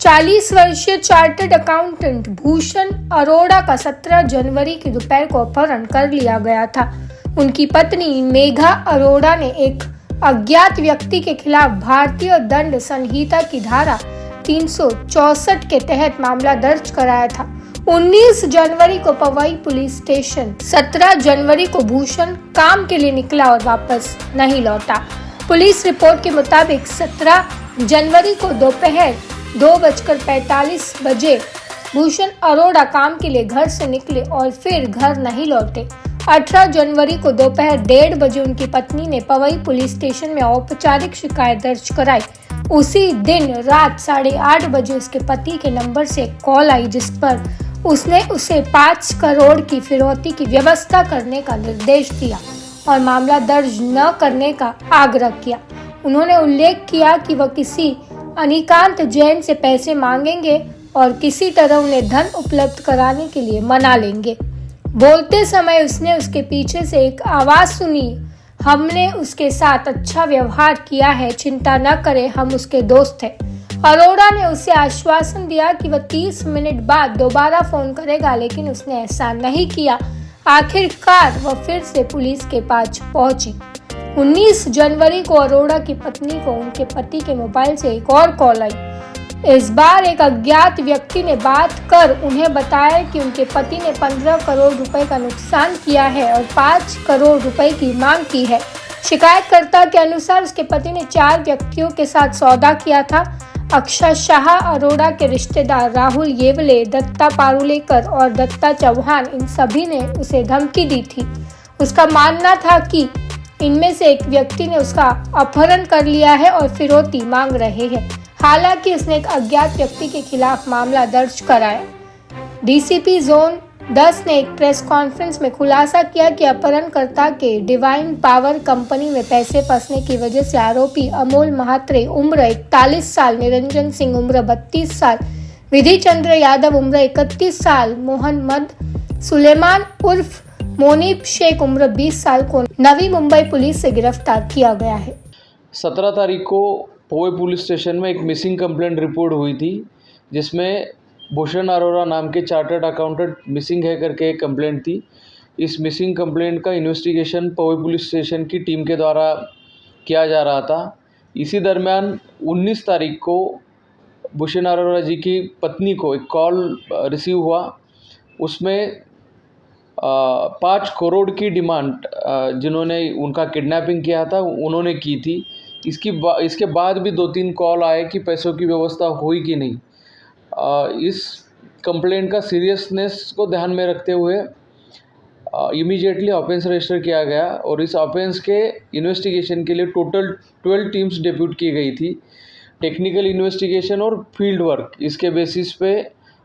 40 वर्षीय chartered accountant Bhushan Arora का 17 जनवरी की दोपहर को अपहरण कर लिया गया था। उनकी पत्नी मेघा अरोड़ा ने एक अज्ञात व्यक्ति के खिलाफ भारतीय दंड संहिता की धारा 364 के तहत मामला दर्ज कराया था। 19 जनवरी को पवई पुलिस स्टेशन, 17 जनवरी को भूषण काम के लिए निकला और वापस नहीं लौटा। पुलिस रिपोर्ट के मुताबिक 17 जनवरी को दोपहर 2:45 बजे भूषण अरोड़ा काम के लिए घर से निकले और फिर घर नहीं लौटे। 18 जनवरी को दोपहर 1:30 बजे उनकी पत्नी ने पवई पुलिस स्टेशन में औपचारिक शिकायत दर्ज कराई। उसी दिन रात 8:30 बजे उसके पति के नंबर से एक कॉल आई, जिस पर उसने उसे 5 करोड़ की फिरौती की व्यवस्था करने का निर्देश दिया और मामला दर्ज न करने का आग्रह किया। उन्होंने उल्लेख किया कि वह किसी अनिकांत जैन से पैसे मांगेंगे और किसी तरह उन्हें धन उपलब्ध कराने के लिए मना लेंगे। बोलते समय उसने उसके पीछे से एक आवाज सुनी, हमने उसके साथ अच्छा व्यवहार किया है, चिंता न करें, हम उसके दोस्त हैं। अरोड़ा ने उसे आश्वासन दिया कि वह 30 मिनट बाद दोबारा फोन करेगा, लेकिन उसने ऐसा नहीं किया। आखिरकार वह फिर से पुलिस के पास पहुंची। 19 जनवरी को अरोड़ा की पत्नी को उनके पति के मोबाइल से एक और कॉल आई। इस बार एक अज्ञात व्यक्ति ने बात कर उन्हें बताया कि उनके पति ने 15 करोड़ रुपए का नुकसान किया है और 5 करोड़ रुपए की मांग की है। शिकायतकर्ता के अनुसार उसके पति ने 4 व्यक्तियों के साथ सौदा किया था। अक्षय शाह, अरोड़ा के रिश्तेदार राहुल येवले, दत्ता पारुलेकर और दत्ता चौहान, इन सभी ने उसे धमकी दी थी। उसका मानना था कि इनमें से एक व्यक्ति ने उसका अपहरण कर लिया है और फिरौती मांग रहे हैं। हालांकि उसने एक अज्ञात व्यक्ति के खिलाफ मामला दर्ज कराया। डीसीपी जोन 10 ने एक प्रेस कॉन्फ्रेंस में खुलासा किया कि अपहरणकर्ता के डिवाइन पावर कंपनी में पैसे फंसने की वजह से आरोपी अमोल महात्रे उम्र 41 साल, निरंजन सिंह उम्र 32 साल, विधि चंद्र यादव उम्र 31 साल, मोहम्मद सुलेमान उर्फ मोनीब शेख उम्र 20 साल को नवी मुंबई पुलिस से गिरफ्तार किया गया है। 17 तारीख को पवई पुलिस स्टेशन में एक मिसिंग कंप्लेंट रिपोर्ट हुई थी, जिसमें भूषण अरोड़ा नाम के चार्टर्ड अकाउंटेंट मिसिंग है करके एक कंप्लेंट थी। इस मिसिंग कंप्लेंट का इन्वेस्टिगेशन पवई पुलिस स्टेशन की टीम के द्वारा किया जा रहा था। इसी दरमियान 19 तारीख को भूषण अरोड़ा जी की पत्नी को एक कॉल रिसीव हुआ। उसमें 5 करोड़ की डिमांड जिन्होंने उनका किडनैपिंग किया था उन्होंने की थी। इसके बाद भी 2-3 कॉल आए कि पैसों की व्यवस्था हुई कि नहीं। इस कंप्लेंट का सीरियसनेस को ध्यान में रखते हुए इमीडिएटली ऑफेंस रजिस्टर किया गया और इस ऑफेंस के इन्वेस्टिगेशन के लिए टोटल 12 टीम्स डेप्यूट की गई थी। टेक्निकल इन्वेस्टिगेशन और फील्ड वर्क, इसके बेसिस पे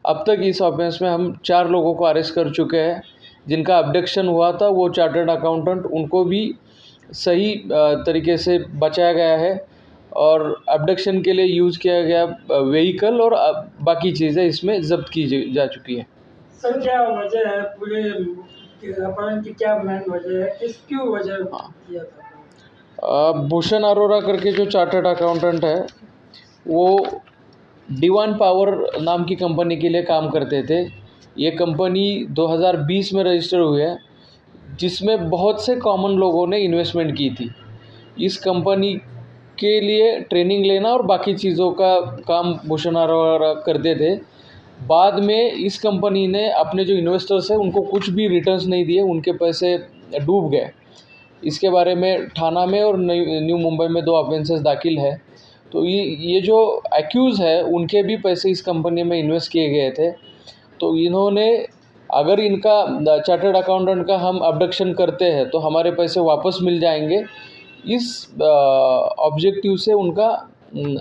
अब तक इस ऑफेंस में हम 4 लोगों को अरेस्ट कर चुके हैं। जिनका अब्डक्शन हुआ था वो चार्टर्ड अकाउंटेंट, उनको भी सही तरीके से बचाया गया है और अब्डक्शन के लिए यूज़ किया गया व्हीकल और बाकी चीज़ें इसमें जब्त की जा चुकी है। सर, क्या वजह है पूरे अपहरण की, क्या मेन वजह है, क्यों वजह किया था? भूषण अरोड़ा करके जो चार्टर्ड अकाउंटेंट है वो डिवाइन पावर नाम की कंपनी के लिए काम करते थे। ये कंपनी 2020 में रजिस्टर हुई है, जिसमें बहुत से कॉमन लोगों ने इन्वेस्टमेंट की थी। इस कंपनी के लिए ट्रेनिंग लेना और बाकी चीज़ों का काम भूषण अरोड़ा करते थे। बाद में इस कंपनी ने अपने जो इन्वेस्टर्स हैं उनको कुछ भी रिटर्न्स नहीं दिए, उनके पैसे डूब गए। इसके बारे में थाना में और न्यू मुंबई में 2 ऑफेंसेस दाखिल है। तो ये जो एक्यूज़ है उनके भी पैसे इस कंपनी में इन्वेस्ट किए गए थे। तो इन्होंने, अगर इनका चार्टर्ड अकाउंटेंट का हम अब्डक्शन करते हैं तो हमारे पैसे वापस मिल जाएंगे, इस ऑब्जेक्टिव से उनका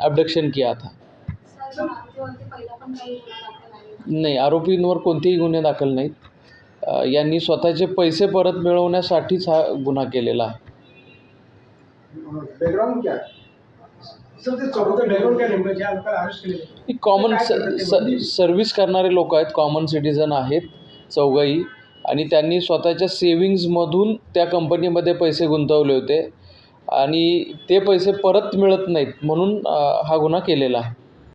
अब्डक्शन किया था। नाही, आरोपींवर कोणतेही गुन्हे दाखल नाहीत। यांनी स्वतःचे पैसे परत मिळवण्यासाठीच हा गुन्हा केलेला आहे। बैकग्राउंड क्या है सर? ते चौथं बैकग्राउंड क्या नेमकं जे आता अरेस्ट केले? कॉमन सर्व्हिस करणारे लोक आहेत, कॉमन सिटीजन आहेत चौघंही, आणि त्यांनी स्वतःच्या सेविंग्जमधून त्या कंपनीमध्ये पैसे गुंतवले होते आणि ते पैसे परत मिळत नाहीत म्हणून हा गुन्हा केलेला आहे।